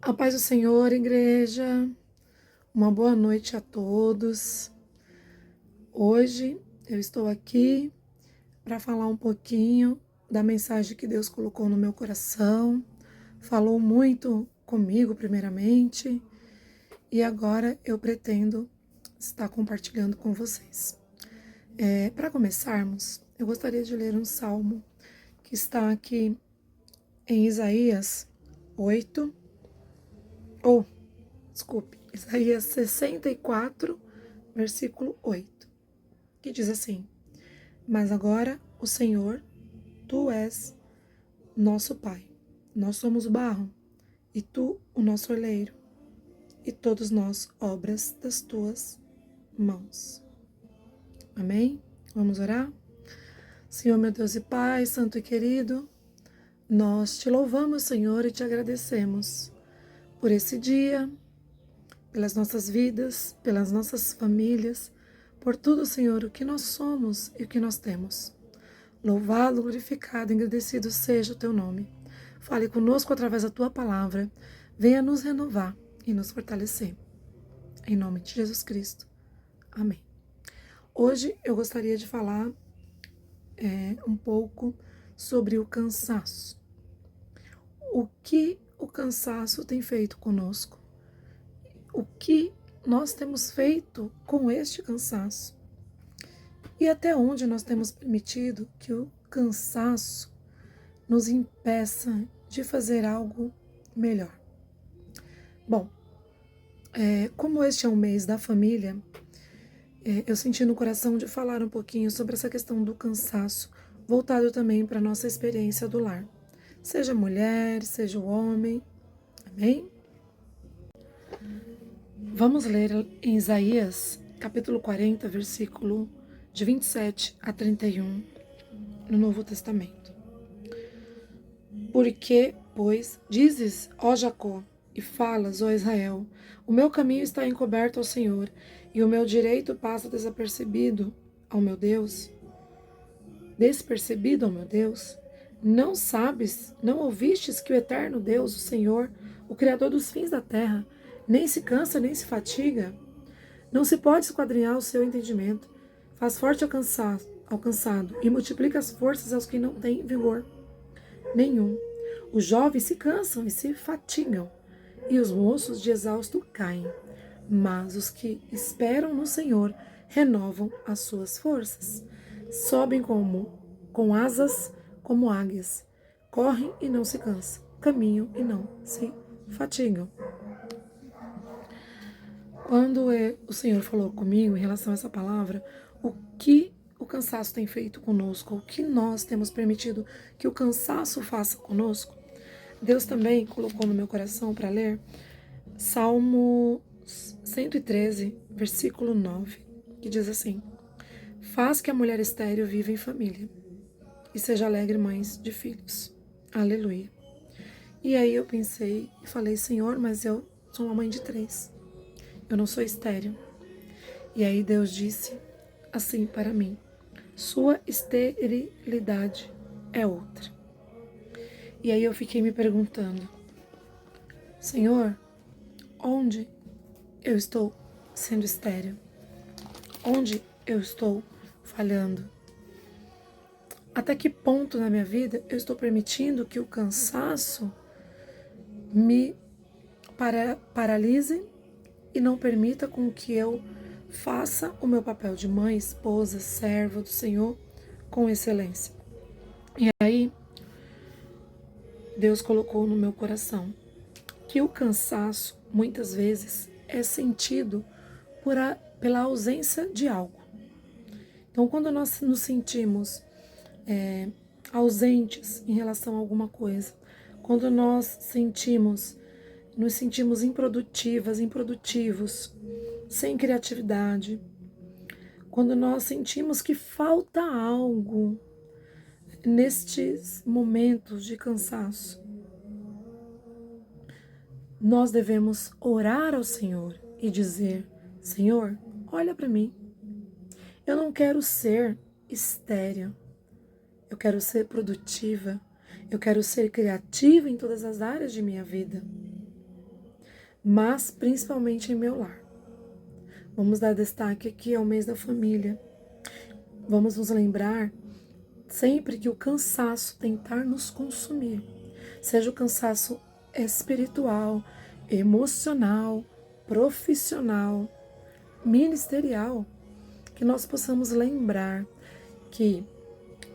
A paz do Senhor, igreja. Uma boa noite a todos. Hoje eu estou aqui para falar um pouquinho da mensagem que Deus colocou no meu coração. Falou muito comigo, primeiramente, e agora eu pretendo estar compartilhando com vocês. Para começarmos, eu gostaria de ler um salmo que está aqui em Isaías 8, Isaías 64, versículo 8, que diz assim: Mas agora, o Senhor, tu és nosso Pai, nós somos barro, e tu o nosso oleiro, e todos nós obras das tuas mãos. Amém? Vamos orar? Senhor, meu Deus e Pai, santo e querido, nós te louvamos, Senhor, e te agradecemos por esse dia, pelas nossas vidas, pelas nossas famílias, por tudo, Senhor, o que nós somos e o que nós temos. Louvado, glorificado, engrandecido seja o teu nome. Fale conosco através da tua palavra. Venha nos renovar e nos fortalecer. Em nome de Jesus Cristo. Amém. Hoje eu gostaria de falar um pouco sobre o cansaço. O que o cansaço tem feito conosco? O que nós temos feito com este cansaço? E até onde nós temos permitido que o cansaço nos impeça de fazer algo melhor? Bom, como este é um mês da família, eu senti no coração de falar um pouquinho sobre essa questão do cansaço, voltado também para a nossa experiência do lar. Seja mulher, seja o homem, amém? Vamos ler em Isaías, capítulo 40, versículo de 27 a 31, no Novo Testamento. Porque, pois, dizes, ó Jacó, e falas, ó Israel, o meu caminho está encoberto ao Senhor, e o meu direito passa despercebido ao meu Deus. Não sabes, não ouvistes que o eterno Deus, o Senhor, o Criador dos fins da terra, nem se cansa, nem se fatiga? Não se pode esquadrinhar o seu entendimento. Faz forte ao cansado, e multiplica as forças aos que não têm vigor nenhum. Os jovens se cansam e se fatigam, e os moços de exausto caem. Mas os que esperam no Senhor renovam as suas forças. Sobem com asas como águias. Correm e não se cansam. Caminham e não se fatigam. Quando o Senhor falou comigo em relação a essa palavra, o que o cansaço tem feito conosco, o que nós temos permitido que o cansaço faça conosco, Deus também colocou no meu coração para ler Salmo 113, versículo 9, que diz assim: Faz que a mulher estéril viva em família e seja alegre mãe de filhos. Aleluia. E aí eu pensei e falei: Senhor, mas eu sou uma mãe de 3. Eu não sou estéril. E aí Deus disse assim para mim: sua esterilidade é outra. E aí eu fiquei me perguntando: Senhor, onde eu estou sendo estéril? Onde eu estou falhando? Até que ponto na minha vida eu estou permitindo que o cansaço me paralise e não permita com que eu faça o meu papel de mãe, esposa, serva do Senhor com excelência? E aí Deus colocou no meu coração que o cansaço muitas vezes é sentido pela ausência de algo. Então, quando nós nos sentimos ausentes em relação a alguma coisa, quando nós nos sentimos improdutivas, improdutivos, sem criatividade, quando nós sentimos que falta algo nestes momentos de cansaço, nós devemos orar ao Senhor e dizer: Senhor, olha para mim. Eu não quero ser estéril. Eu quero ser produtiva. Eu quero ser criativa em todas as áreas de minha vida. mas principalmente em meu lar. Vamos dar destaque aqui ao mês da família. Vamos nos lembrar sempre que o cansaço tentar nos consumir, seja o cansaço espiritual, emocional, profissional, ministerial, que nós possamos lembrar que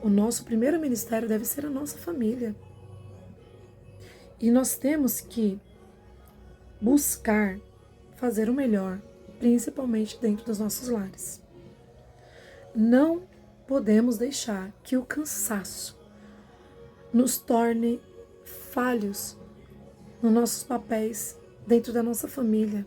o nosso primeiro ministério deve ser a nossa família. E nós temos que buscar fazer o melhor, principalmente dentro dos nossos lares. Não podemos deixar que o cansaço nos torne falhos nos nossos papéis dentro da nossa família.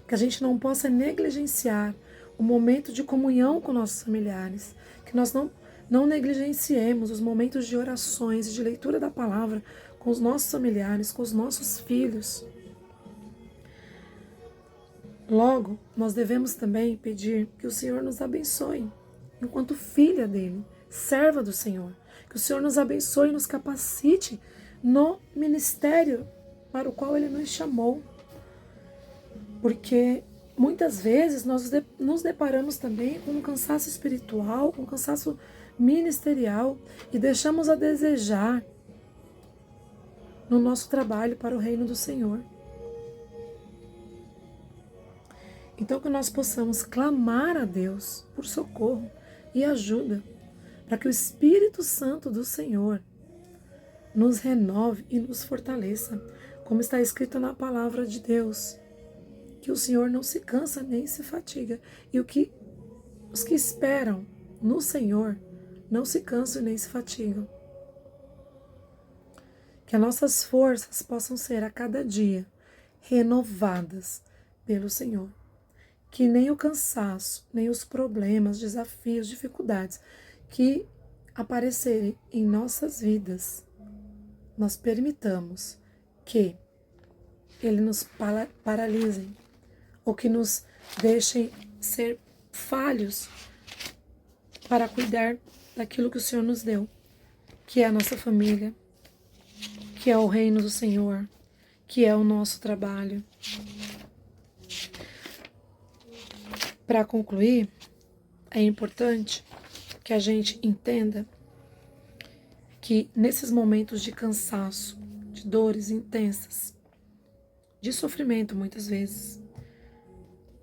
Que a gente não possa negligenciar o momento de comunhão com nossos familiares. Que nós não negligenciemos os momentos de orações e de leitura da palavra com os nossos familiares, com os nossos filhos. Logo, nós devemos também pedir que o Senhor nos abençoe, enquanto filha dele, serva do Senhor. Que o Senhor nos abençoe e nos capacite no ministério para o qual ele nos chamou. Porque muitas vezes nós nos deparamos também com um cansaço espiritual, com um cansaço ministerial e deixamos a desejar no nosso trabalho para o reino do Senhor. Então que nós possamos clamar a Deus por socorro e ajuda, para que o Espírito Santo do Senhor nos renove e nos fortaleça, como está escrito na palavra de Deus, que o Senhor não se cansa nem se fatiga, e os que esperam no Senhor não se cansam nem se fatigam. Que as nossas forças possam ser a cada dia renovadas pelo Senhor. Que nem o cansaço, nem os problemas, desafios, dificuldades que aparecerem em nossas vidas, nós permitamos que ele nos paralisem ou que nos deixem ser falhos para cuidar daquilo que o Senhor nos deu, que é a nossa família, que é o reino do Senhor, que é o nosso trabalho. Para concluir, é importante que a gente entenda que nesses momentos de cansaço, de dores intensas, de sofrimento muitas vezes,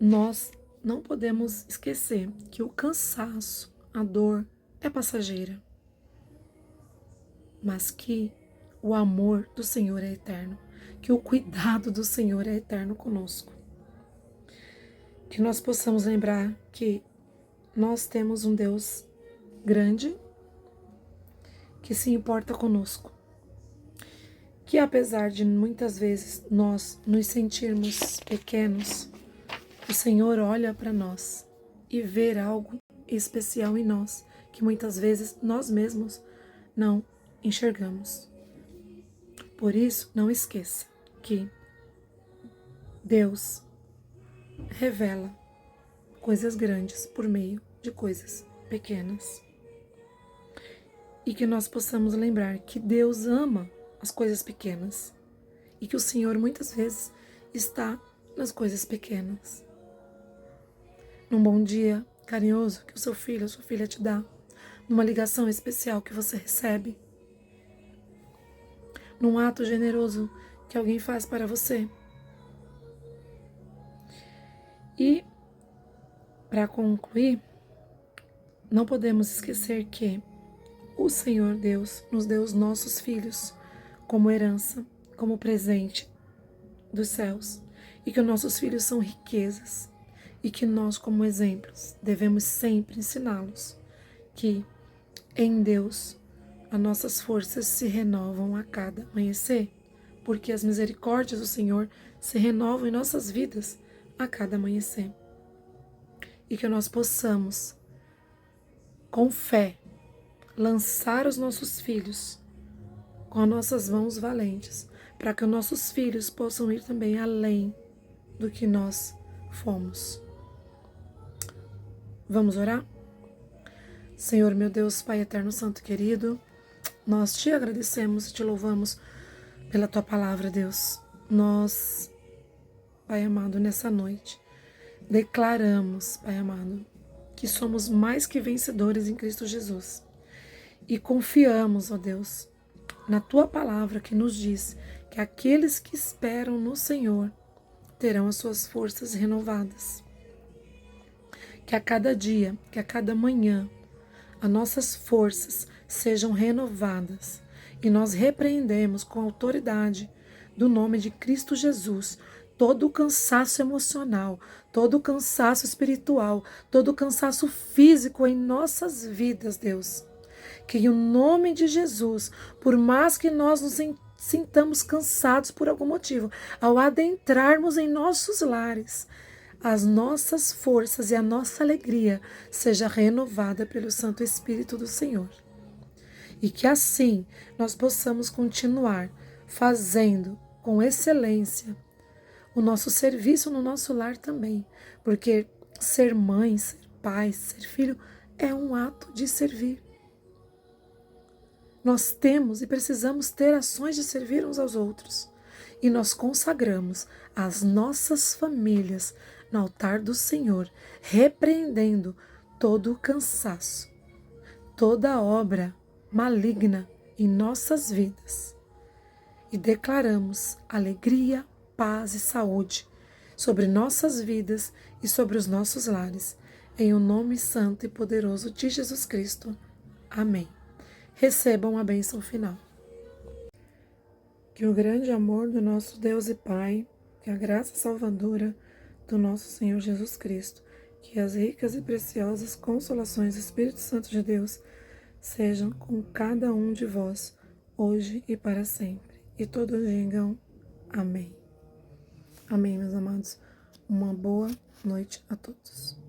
nós não podemos esquecer que o cansaço, a dor é passageira, mas que o amor do Senhor é eterno, que o cuidado do Senhor é eterno conosco. Que nós possamos lembrar que nós temos um Deus grande que se importa conosco. Que apesar de muitas vezes nós nos sentirmos pequenos, o Senhor olha para nós e vê algo especial em nós, que muitas vezes nós mesmos não enxergamos. Por isso, não esqueça que Deus revela coisas grandes por meio de coisas pequenas. E que nós possamos lembrar que Deus ama as coisas pequenas e que o Senhor muitas vezes está nas coisas pequenas. Num bom dia carinhoso que o seu filho ou sua filha te dá, numa ligação especial que você recebe, num ato generoso que alguém faz para você. E, para concluir, não podemos esquecer que o Senhor Deus nos deu os nossos filhos como herança, como presente dos céus, e que os nossos filhos são riquezas, e que nós, como exemplos, devemos sempre ensiná-los que em Deus as nossas forças se renovam a cada amanhecer, porque as misericórdias do Senhor se renovam em nossas vidas a cada amanhecer. E que nós possamos, com fé, lançar os nossos filhos com as nossas mãos valentes, para que os nossos filhos possam ir também além do que nós fomos. Vamos orar? Senhor, meu Deus, Pai eterno, santo, querido, nós te agradecemos e te louvamos pela tua palavra, Deus. Nós Pai amado, nessa noite, declaramos, Pai amado, que somos mais que vencedores em Cristo Jesus. E confiamos, ó Deus, na Tua palavra que nos diz que aqueles que esperam no Senhor terão as suas forças renovadas. Que a cada dia, que a cada manhã, as nossas forças sejam renovadas e nós repreendemos com autoridade do nome de Cristo Jesus todo o cansaço emocional, todo o cansaço espiritual, todo o cansaço físico em nossas vidas, Deus. Que em nome de Jesus, por mais que nós nos sintamos cansados por algum motivo, ao adentrarmos em nossos lares, as nossas forças e a nossa alegria seja renovada pelo Santo Espírito do Senhor. E que assim nós possamos continuar fazendo com excelência o nosso serviço no nosso lar também, porque ser mãe, ser pai, ser filho é um ato de servir. Nós temos e precisamos ter ações de servir uns aos outros. E nós consagramos as nossas famílias no altar do Senhor, repreendendo todo o cansaço, toda obra maligna em nossas vidas. E declaramos alegria, paz e saúde sobre nossas vidas e sobre os nossos lares. Em o nome santo e poderoso de Jesus Cristo. Amém. Recebam a bênção final. Que o grande amor do nosso Deus e Pai, que a graça salvadora do nosso Senhor Jesus Cristo, que as ricas e preciosas consolações do Espírito Santo de Deus sejam com cada um de vós, hoje e para sempre. E todos digam amém. Amém, meus amados. Uma boa noite a todos.